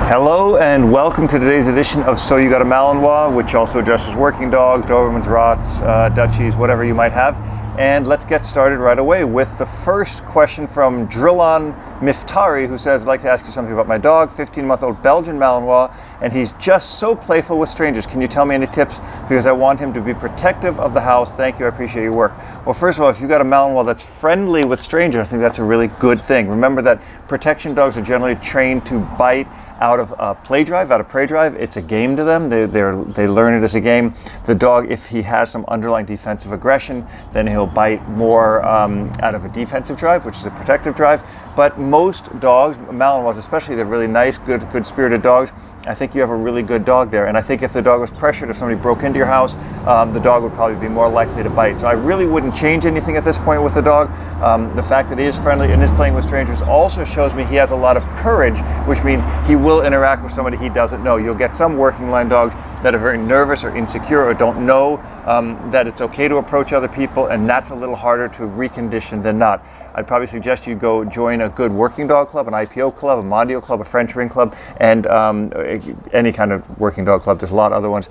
Hello and welcome to today's edition of So You Got a Malinois, which also addresses working dogs, dobermans, rots, Dutchies, whatever you might have. And let's get started right away with the first question from Drillon Miftari, who says, I'd like to ask you something about my dog, 15-month-old Belgian Malinois, and he's just so playful with strangers. Can you tell me any tips? Because I want him to be protective of the house. Thank you, I appreciate your work. Well, first of all, if you've got a Malinois that's friendly with strangers, I think that's a really good thing. Remember that protection dogs are generally trained to bite out of prey drive. It's a game to them. They learn it as a game. The dog, if he has some underlying defensive aggression, then he'll bite more out of a defensive drive, which is a protective drive. But most dogs, Malinois especially, they're really nice, good-spirited dogs. I think you have a really good dog there. And I think if the dog was pressured, if somebody broke into your house, the dog would probably be more likely to bite. So I really wouldn't change anything at this point with the dog. The fact that he is friendly and is playing with strangers also shows me he has a lot of courage, which means he will interact with somebody he doesn't know. You'll get some working line dogs that are very nervous or insecure or don't know that it's okay to approach other people, and that's a little harder to recondition than not. I'd probably suggest you go join a good working dog club, an IPO club, a Mondio club, a French ring club, and any kind of working dog club. There's a lot of other ones.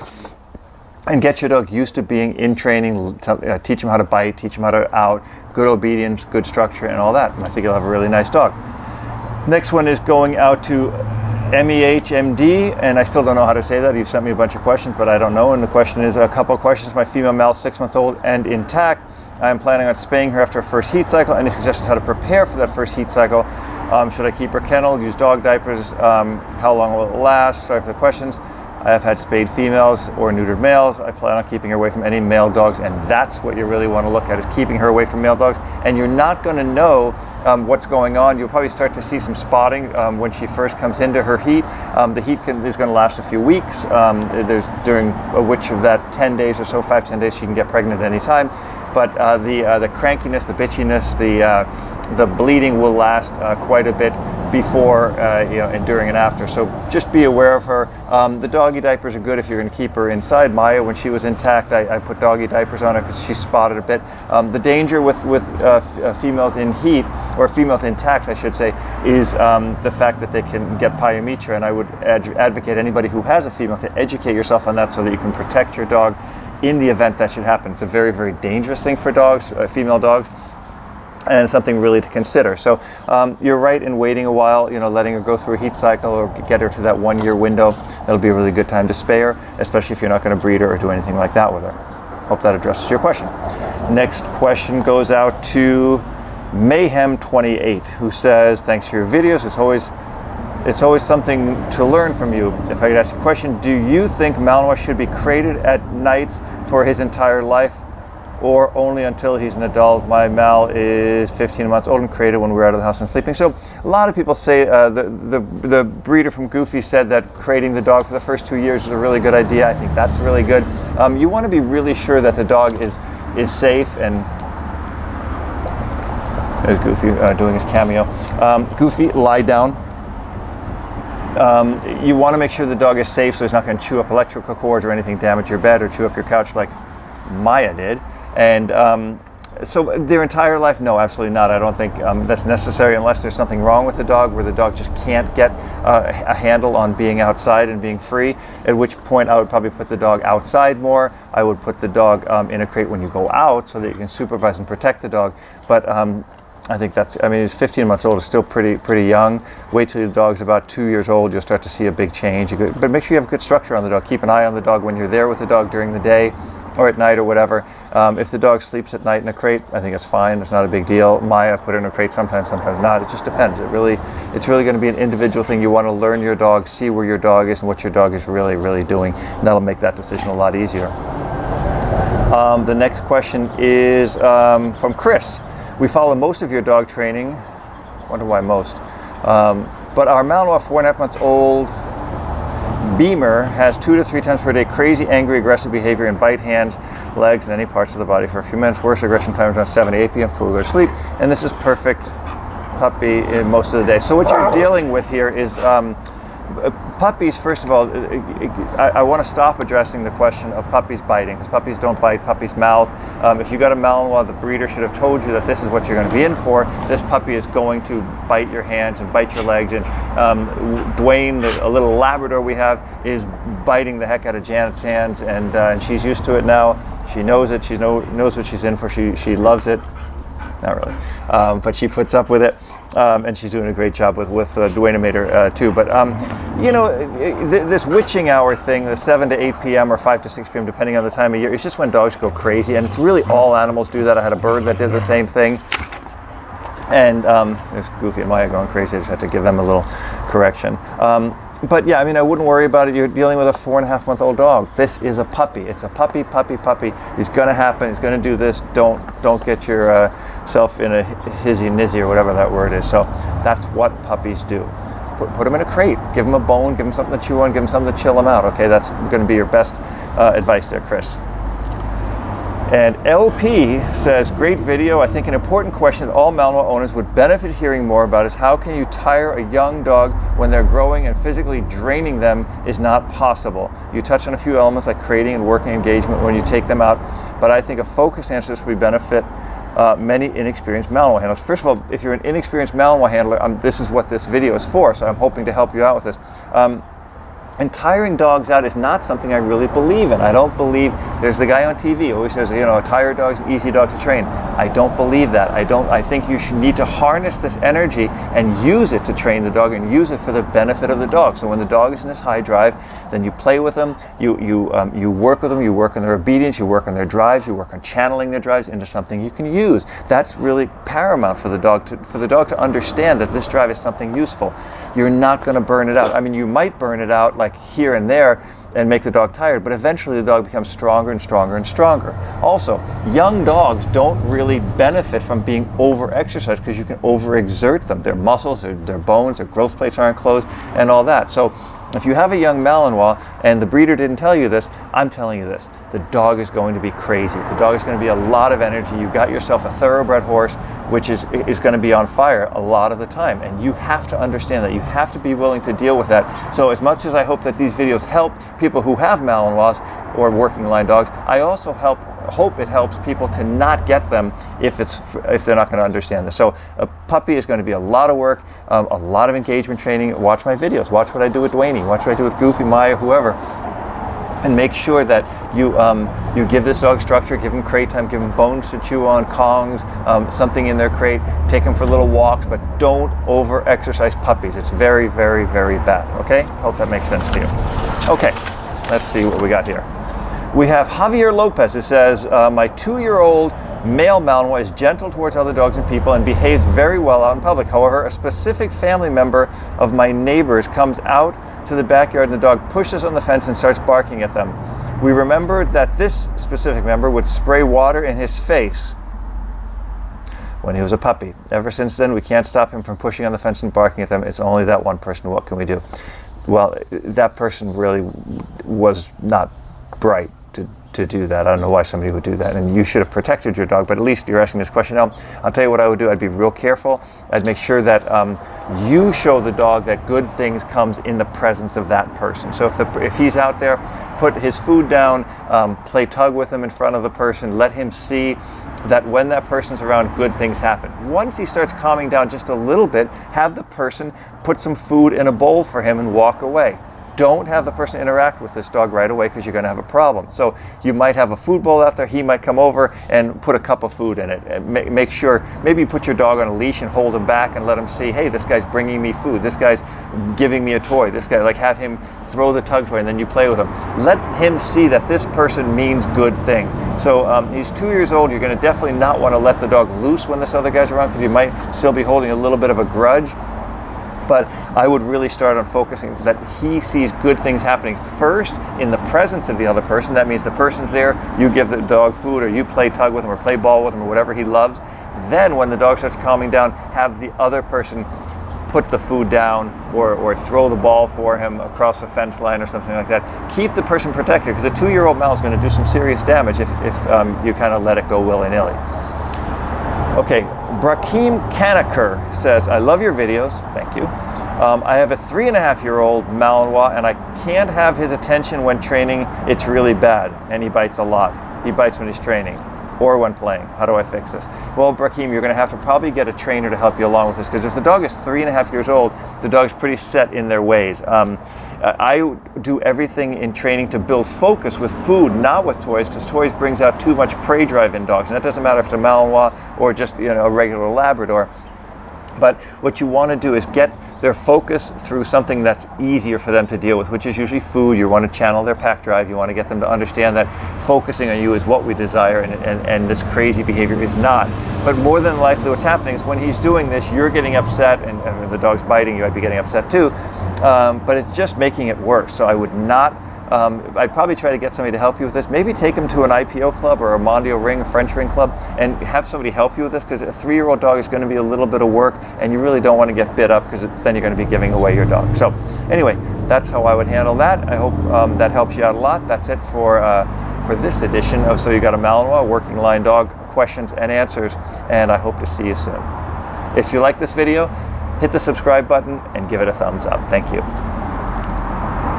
And get your dog used to being in training, teach him how to bite, teach him how to out, good obedience, good structure, and all that. And I think you'll have a really nice dog. Next one is going out to MEHMD, and I still don't know how to say that. You've sent me a bunch of questions, but I don't know. And the question is a couple of questions. My female Mal, 6-month-old and intact. I am planning on spaying her after her first heat cycle. Any suggestions how to prepare for that first heat cycle? Should I keep her kennel, use dog diapers? How long will it last? Sorry for the questions. I have had spayed females or neutered males. I plan on keeping her away from any male dogs, and that's what you really want to look at, is keeping her away from male dogs. And you're not going to know what's going on. You'll probably start to see some spotting when she first comes into her heat. The heat is going to last a few weeks. During which of that 10 days or so, 5-10 days, she can get pregnant at any time. But the crankiness, the bitchiness, the bleeding will last quite a bit before, and during and after. So just be aware of her. The doggy diapers are good if you're going to keep her inside. Maya, when she was intact, I put doggy diapers on her because she spotted a bit. The danger with females in heat, or females intact, I should say, is the fact that they can get pyometra. And I would advocate anybody who has a female to educate yourself on that so that you can protect your dog in the event that should happen. It's a very, very dangerous thing for dogs, female dogs, and something really to consider. So you're right in waiting a while, letting her go through a heat cycle or get her to that 1-year window. That'll be a really good time to spay her, especially if you're not going to breed her or do anything like that with her. Hope that addresses your question. Next question goes out to Mayhem28, who says, thanks for your videos. It's always something to learn from you. If I could ask you a question, do you think Malinois should be crated at nights for his entire life, or only until he's an adult? My Mal is 15 months old and crated when we're out of the house and sleeping. So a lot of people say, the breeder from Goofy said that crating the dog for the first 2 years is a really good idea. I think that's really good. You want to be really sure that the dog is safe. And there's Goofy doing his cameo. Goofy, lie down. You want to make sure the dog is safe so he's not going to chew up electrical cords or anything, damage your bed or chew up your couch like Maya did. And so their entire life, no, absolutely not. I don't think that's necessary unless there's something wrong with the dog where the dog just can't get a handle on being outside and being free, at which point I would probably put the dog outside more. I would put the dog in a crate when you go out so that you can supervise and protect the dog. But I think he's 15 months old, is still pretty young. Wait till the dog's about 2 years old, you'll start to see a big change. But make sure you have good structure on the dog. Keep an eye on the dog when you're there with the dog during the day or at night or whatever. If the dog sleeps at night in a crate, I think it's fine. It's not a big deal. Maya put her in a crate sometimes not. It just depends. It's really going to be an individual thing. You want to learn your dog, see where your dog is and what your dog is really, really doing. And that'll make that decision a lot easier. The next question is from Chris. We follow most of your dog training. Wonder why most. But our Malinois, 4.5 months old, Beamer, has 2 to 3 times per day crazy, angry, aggressive behavior and bite hands, legs, and any parts of the body for a few minutes. Worst aggression time is around 7 to 8 p.m. before we go to sleep. And this is perfect puppy in most of the day. So what you're dealing with here is puppies, first of all, I want to stop addressing the question of puppies biting, because puppies don't bite, puppies mouth. If you got a Malinois, the breeder should have told you that this is what you're going to be in for. This puppy is going to bite your hands and bite your legs. And Dwayne, a little Labrador we have, is biting the heck out of Janet's hands, and she's used to it now. She knows it. She knows what she's in for. She loves it. Not really, but she puts up with it, and she's doing a great job with Dwayne made her too. But you know, this witching hour thing, the 7 to 8 p.m. or 5 to 6 p.m. depending on the time of year, it's just when dogs go crazy, and it's really all animals do that. I had a bird that did the same thing, and there's Goofy and Maya going crazy. I just had to give them a little correction. But yeah, I mean, I wouldn't worry about it. You're dealing with a 4.5-month-old dog. This is a puppy. It's a puppy. It's gonna happen. It's gonna do this. Don't get yourself in a hizzy-nizzy or whatever that word is. So that's what puppies do. Put them in a crate. Give them a bone. Give them something to chew on. Give them something to chill them out. Okay, that's gonna be your best advice there, Chris. And LP says, great video. I think an important question that all Malinois owners would benefit hearing more about is how can you tire a young dog when they're growing and physically draining them is not possible. You touched on a few elements like creating and working engagement when you take them out, but I think a focused answer to this would benefit many inexperienced Malinois handlers. First of all, if you're an inexperienced Malinois handler, this is what this video is for, so I'm hoping to help you out with this. And tiring dogs out is not something I really believe in. I don't believe, there's the guy on TV who always says, you know, a tired dog's an easy dog to train. I don't believe that. I think you should need to harness this energy and use it to train the dog and use it for the benefit of the dog. So when the dog is in this high drive, then you play with them, you work with them, you work on their obedience, you work on their drives, you work on channeling their drives into something you can use. That's really paramount for the dog to understand that this drive is something useful. You're not going to burn it out. I mean, you might burn it out like here and there and make the dog tired, but eventually the dog becomes stronger and stronger and stronger. Also, young dogs don't really benefit from being over-exercised because you can over-exert them. Their muscles, their bones, their growth plates aren't closed, and all that. So if you have a young Malinois and the breeder didn't tell you this, I'm telling you this. The dog is going to be crazy. The dog is going to be a lot of energy. You've got yourself a thoroughbred horse which is going to be on fire a lot of the time, and you have to understand that. You have to be willing to deal with that. So as much as I hope that these videos help people who have Malinois or working line dogs, I also hope it helps people to not get them if they're not going to understand this. So a puppy is going to be a lot of work, a lot of engagement training. Watch my videos. Watch what I do with Dwayne. Watch what I do with Goofy, Maya, whoever. And make sure that you give this dog structure, give him crate time, give him bones to chew on, Kongs, something in their crate, take him for little walks, but don't over-exercise puppies. It's very, very, very bad, okay? Hope that makes sense to you. Okay, let's see what we got here. We have Javier Lopez who says, my 2-year-old male Malinois is gentle towards other dogs and people and behaves very well out in public. However, a specific family member of my neighbors comes out to the backyard and the dog pushes on the fence and starts barking at them. We remembered that this specific member would spray water in his face when he was a puppy. Ever since then, we can't stop him from pushing on the fence and barking at them. It's only that one person. What can we do? Well, that person really was not bright to do that. I don't know why somebody would do that, and you should have protected your dog, but at least you're asking this question now. I'll tell you what I would do. I'd be real careful. I'd make sure that you show the dog that good things comes in the presence of that person. So if he's out there, put his food down, play tug with him in front of the person, let him see that when that person's around, good things happen. Once he starts calming down just a little bit, have the person put some food in a bowl for him and walk away. Don't have the person interact with this dog right away because you're going to have a problem. So you might have a food bowl out there. He might come over and put a cup of food in it. And make sure, maybe put your dog on a leash and hold him back and let him see, hey, this guy's bringing me food. This guy's giving me a toy. This guy, like, have him throw the tug toy and then you play with him. Let him see that this person means good thing. So he's 2 years old. You're going to definitely not want to let the dog loose when this other guy's around because you might still be holding a little bit of a grudge. But I would really start on focusing that he sees good things happening first in the presence of the other person. That means the person's there, you give the dog food, or you play tug with him, or play ball with him, or whatever he loves. Then when the dog starts calming down, have the other person put the food down or throw the ball for him across a fence line or something like that. Keep the person protected, because a 2-year-old Mal is going to do some serious damage if you kind of let it go willy-nilly. Okay, Brakeem Kanaker says, I love your videos, thank you. I have a 3.5-year-old Malinois, and I can't have his attention when training. It's really bad, and he bites a lot. He bites when he's training or when playing. How do I fix this? Well, Brahim, you're going to have to probably get a trainer to help you along with this, because if the dog is 3.5 years old, the dog's pretty set in their ways. I do everything in training to build focus with food, not with toys, because toys brings out too much prey drive in dogs, and that doesn't matter if it's a Malinois or just a regular Labrador. But what you want to do is get their focus through something that's easier for them to deal with, which is usually food. You want to channel their pack drive. You want to get them to understand that focusing on you is what we desire, and this crazy behavior is not. But more than likely what's happening is when he's doing this, you're getting upset, and the dog's biting you, I'd be getting upset too. But it's just making it worse. So I would not, I'd probably try to get somebody to help you with this. Maybe take him to an IPO club or a Mondio ring, a French ring club, and have somebody help you with this, because a 3-year-old dog is going to be a little bit of work, and you really don't want to get bit up, because then you're going to be giving away your dog. So anyway, that's how I would handle that. I hope that helps you out a lot. That's it for this edition of So You Got a Malinois, Working Line Dog Questions and Answers, and I hope to see you soon. If you like this video, hit the subscribe button and give it a thumbs up. Thank you.